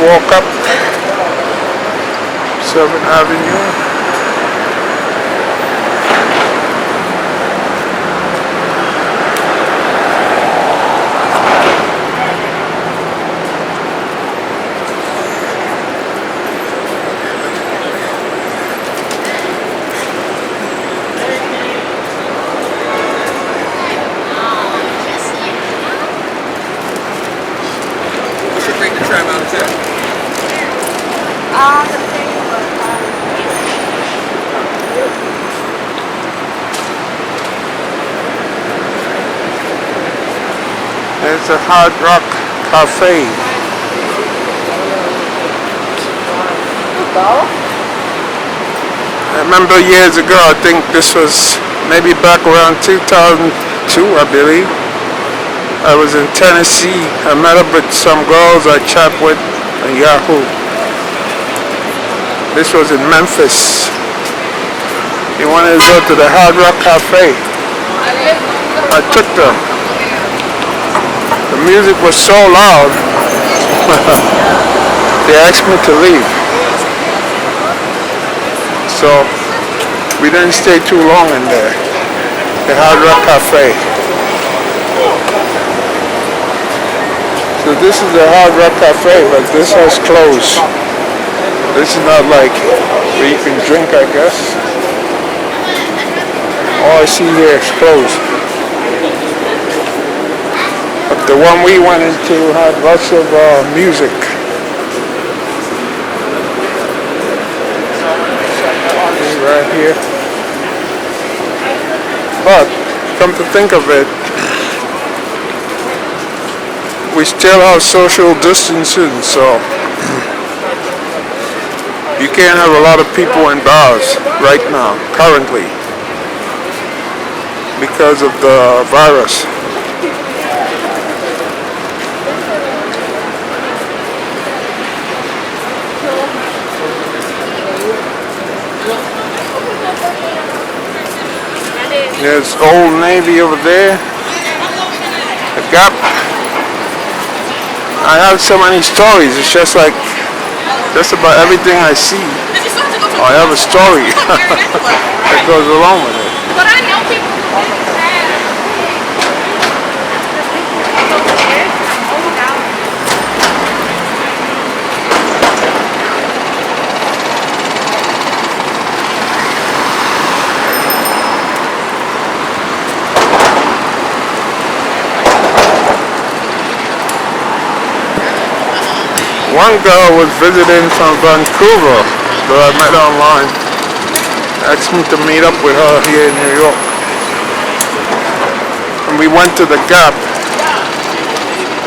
walk up 7th Avenue. It's a Hard Rock Cafe. I remember years ago, I think this was maybe back around 2002, I believe. I was in Tennessee. I met up with some girls I chat with on Yahoo. This was in Memphis. They wanted to go to the Hard Rock Cafe. I took them. The music was so loud, they asked me to leave. So we didn't stay too long in there, the Hard Rock Cafe. So this is the Hard Rock Cafe, but this has closed. This is not like where you can drink, I guess. All I see here is closed. But the one we went into had lots of music. Right here. But come to think of it, we still have social distancing, so you can't have a lot of people in bars right now, currently, because of the virus. There's Old Navy over there. The Gap. I have so many stories. It's just like, just about everything I see, I have a story that goes along with it. But I know people who live there. One girl was visiting from Vancouver that I met online. Asked me to meet up with her here in New York. And we went to the Gap.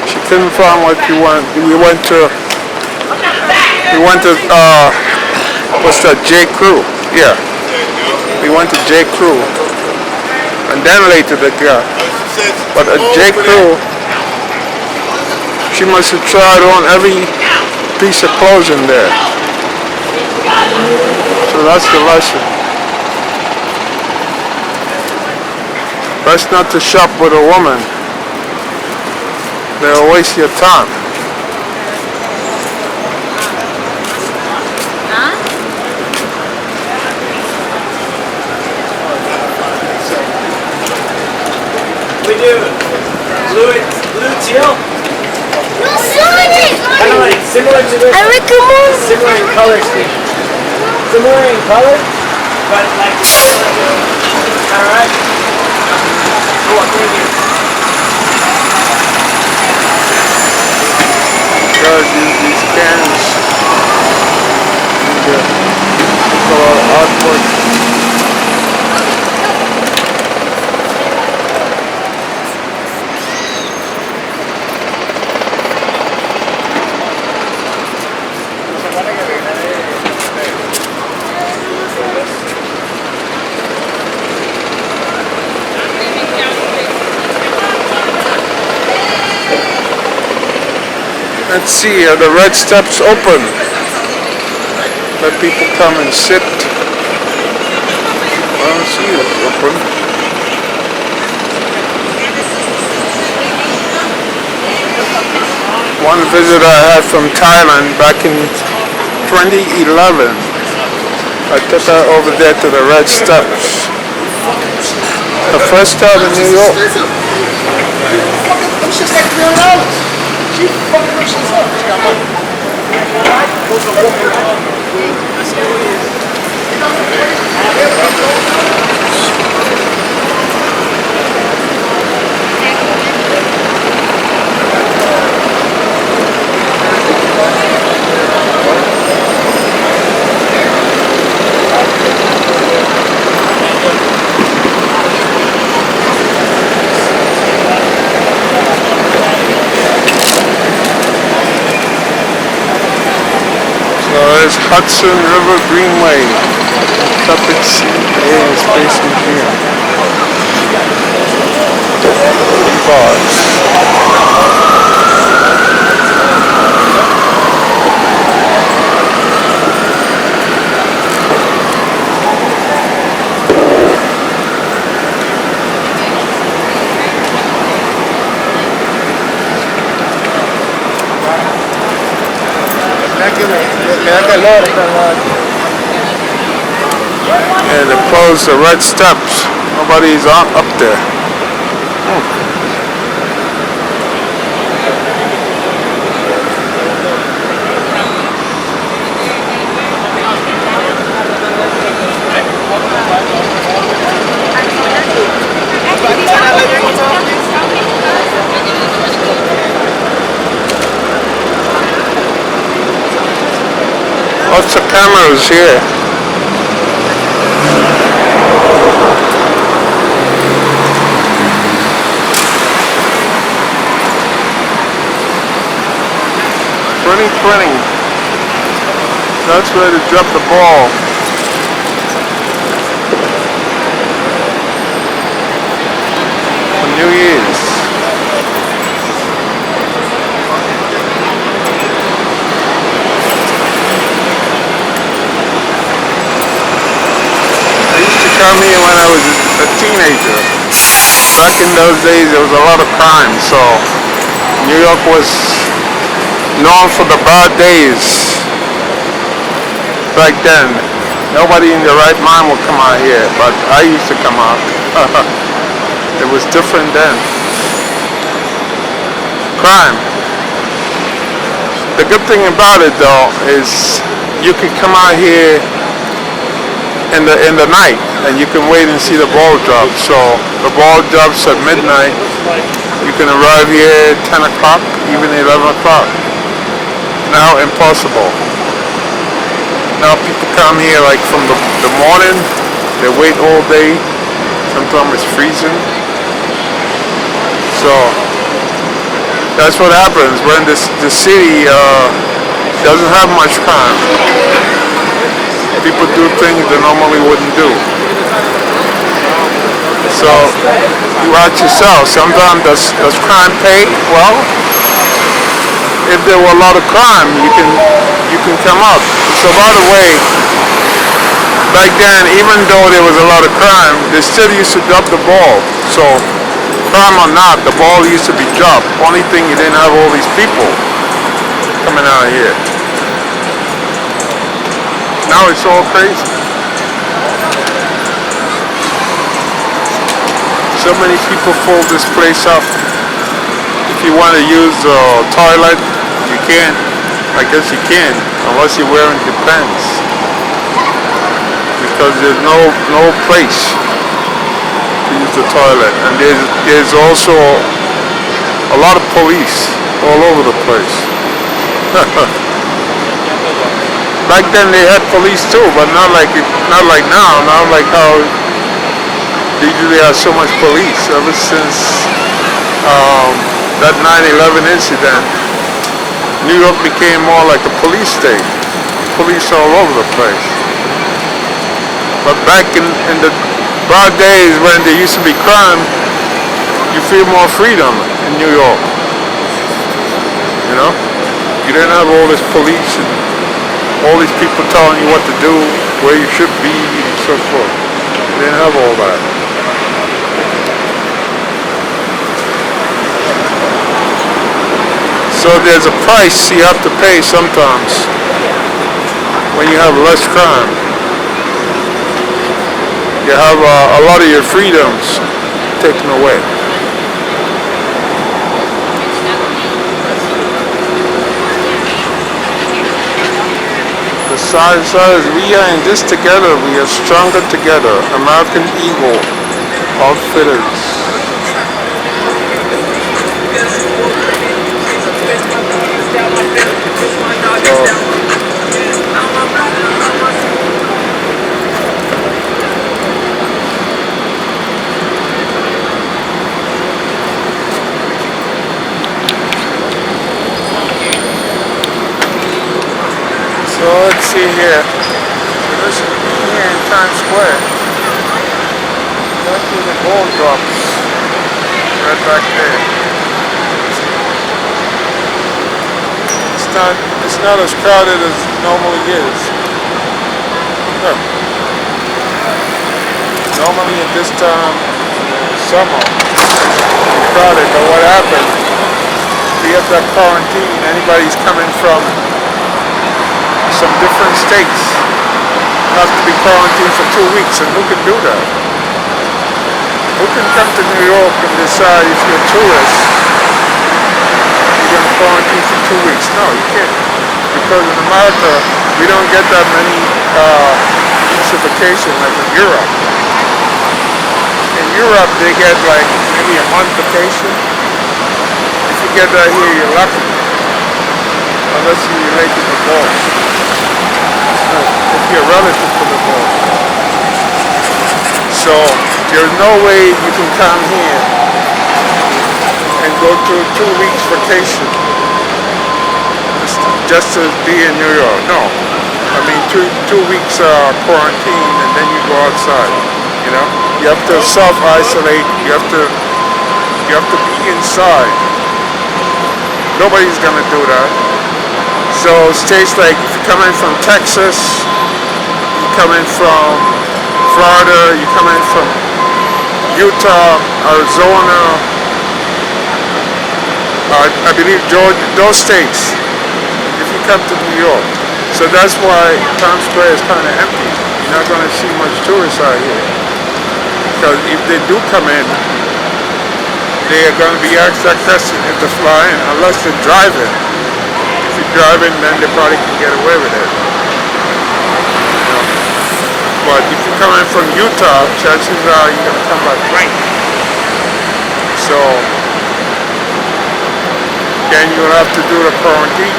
She couldn't find what she wanted. We went to what's that, J. Crew? Yeah. We went to J. Crew. And then later the Gap. But at J. Crew, she must have tried on every piece of clothes in there. So that's the lesson. Best not to shop with a woman. They'll waste your time. We do blue teal. Kind of like similar to this. I recommend. Similar in color scheme. Similar in color, but like. All right. Cool. Thank you. Guys use these cans to fill out artwork. Let's see, are the red steps open? Let people come and sit. I don't see it open. One visitor I had from Thailand back in 2011. I took her over there to the Red Steps. The first time in New York. Them shit's like $300. She fucking rich as hell. She got money. Goes to walk around. That's all it is. So there's Hudson River Greenway, Puppet Air and Space Museum. Bars. And they closed the Red Steps. Nobody's up there. Lots of cameras here. That's where they drop the ball. For New Year's. I used to come here when I was a teenager. Back in those days there was a lot of crime, so New York was known for the bad days. Back then, nobody in their right mind would come out here, but I used to come out. It was different then. Crime. The good thing about it though is you can come out here in the night and you can wait and see the ball drop. So the ball drops at midnight. You can arrive here at 10 o'clock, even 11 o'clock. Now impossible. Now people come here like from the morning, they wait all day, sometimes it's freezing. So that's what happens when the city doesn't have much crime. People do things they normally wouldn't do. So you ask yourself, sometimes does crime pay? Well, if there were a lot of crime, you can come up. So by the way, back then, even though there was a lot of crime, they still used to drop the ball. So crime or not, the ball used to be dropped. Only thing, you didn't have all these people coming out here. Now it's all crazy. So many people fill this place up. If you want to use the toilet, you can. I guess you can, unless you're wearing your pants. Because there's no place to use the toilet. And there's also a lot of police all over the place. Back then they had police too, but not like now. Not like how they usually have so much police. Ever since that 9/11 incident, New York became more like a police state. Police all over the place. But back in the bad days when there used to be crime, you feel more freedom in New York. You know? You didn't have all this police and all these people telling you what to do, where you should be, and so forth. You didn't have all that. So there's a price you have to pay sometimes when you have less crime. You have a lot of your freedoms taken away. The sign says, "We are in this together. We are stronger together." American Eagle Outfitters. So let's see here. So this is here in Times Square. That's where the ball drops. Right back there. It's not as crowded as it normally is. No. Normally at this time, summer, it's crowded, but what happened? We have that quarantine. Anybody's coming from some different states have to be quarantined for 2 weeks, and who can do that? Who can come to New York and decide if you're a tourist, you're going to quarantine for 2 weeks? No, you can't. Because in America, we don't get that many vacation like in Europe. In Europe, they get like maybe a month vacation. If you get that here, you're lucky. Unless you're related to the boss. If you're a relative to the boss. So there's no way you can come here and go to 2 weeks vacation just to be in New York. No. I mean, two weeks quarantine and then you go outside. You know, you have to self-isolate. You have to be inside. Nobody's gonna do that. So states like if you're coming from Texas, you're coming from Florida, you're coming from Utah, Arizona, I believe Georgia, those states, if you come to New York. So that's why Times Square is kind of empty. You're not going to see much tourists out here. Because if they do come in, they are going to be asked that question if they fly in, unless they're driving. If you're driving, then they probably can get away with it. You know? But if you're coming from Utah, chances are you're going to come by plane. So then you'll have to do the quarantine.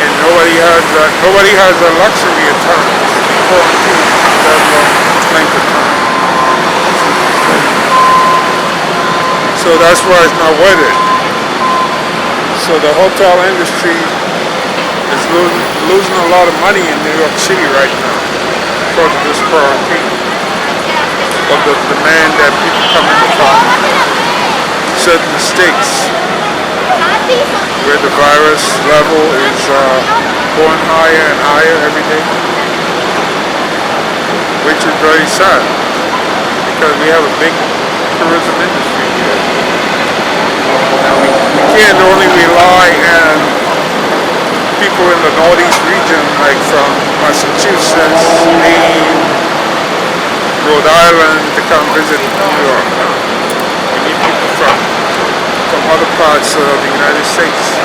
And nobody has the luxury of time to quarantine that long length of time. So that's why it's not worth it. So the hotel industry is losing a lot of money in New York City right now because of this quarantine. Of the demand that people come in from certain states where the virus level is going higher and higher every day, which is very sad because we have a big tourism industry here. Now we can't only rely on people in the northeast region like from Massachusetts, Maine, Rhode Island to come visit New York. No. We need people from other parts of the United States.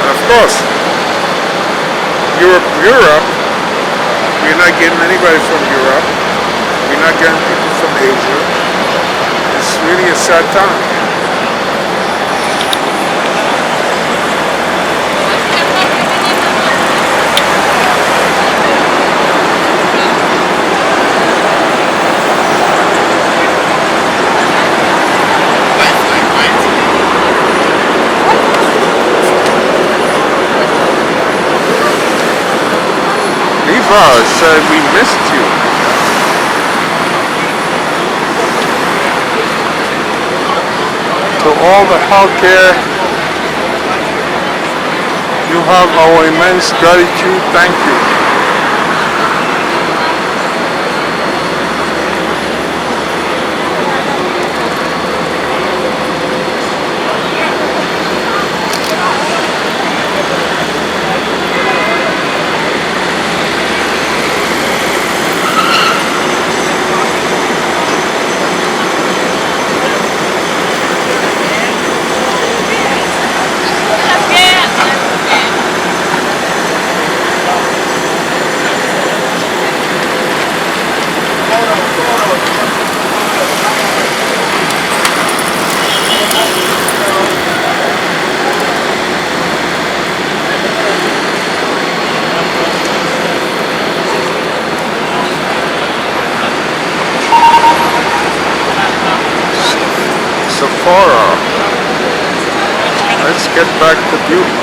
And of course, Europe, we're not getting anybody from Europe. We're not getting people from Asia. It's really a sad time. Said we missed you. To all the healthcare, you have our immense gratitude. Thank you. Sephora. Let's get back to beauty.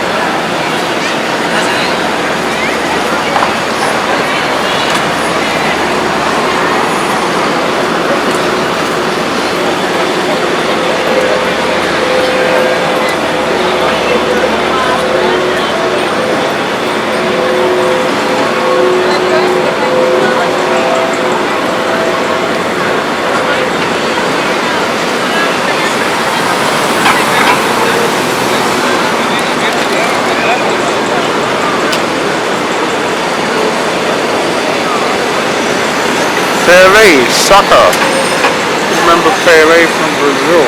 Pele, soccer. Remember Pele from Brazil?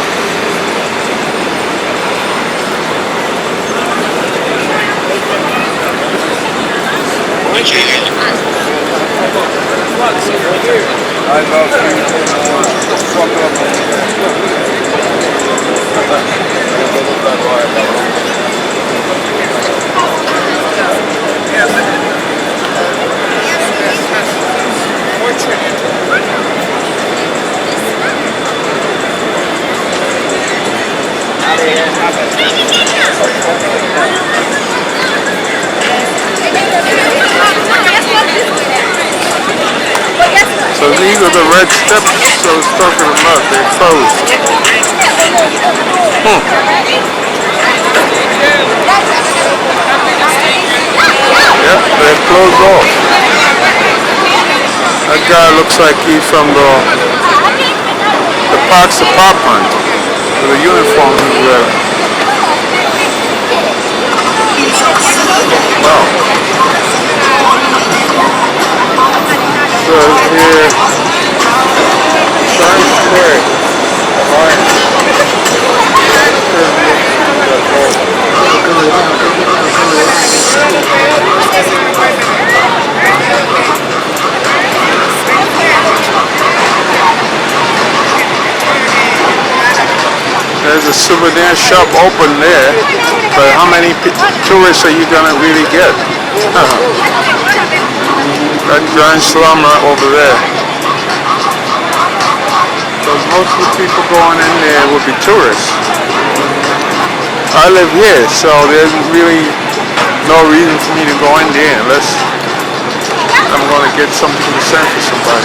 I love So these are the red steps I was talking about. They're closed. Yep, they're closed off. That guy looks like he's from the Parks Department with a uniform he's wearing. Wow. So here, Times Square, there's a souvenir shop open there, but how many tourists are you gonna really get? That giant slumber over there. Because most of the people going in there would be tourists. I live here, so there's really no reason for me to go in there unless I'm going to get something to send to somebody.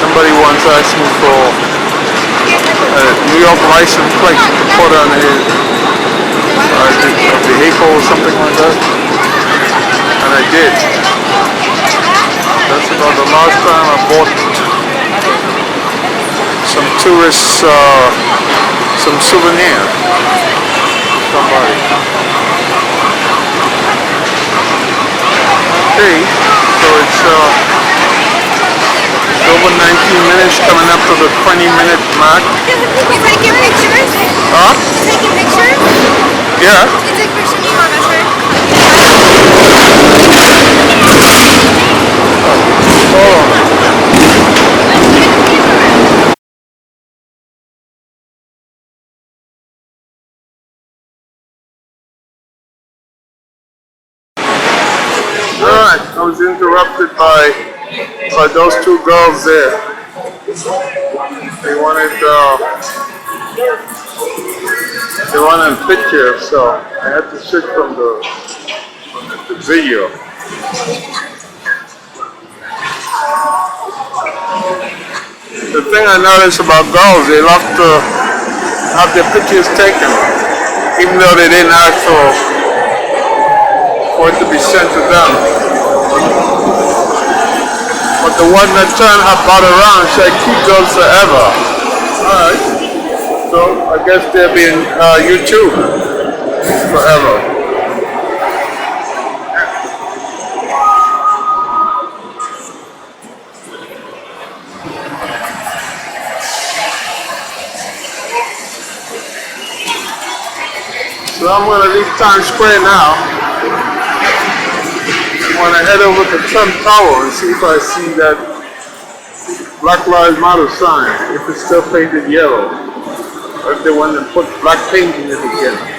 Somebody once asked me for a New York license plate to put on his a vehicle or something like that, and I did. That's about the last time I bought some tourists some souvenir from somebody. Okay, so it's over 19 minutes, coming up to the 20-minute mark. You taking pictures? Huh? You taking pictures? Yeah. You take pictures, you want us, right? Alright, I was interrupted by those two girls there. They wanted a picture, so I had to switch from the video. The thing I noticed about girls, they love to have their pictures taken, even though they didn't ask for it to be sent to them. But the one that turned her butt around said, keep those forever. Alright. So I guess they'll be in YouTube forever. So I'm going to leave Times Square now. I want to head over to Trump Tower and see if I see that Black Lives Matter sign if it's still painted yellow. Or if they want to put black paint in it again.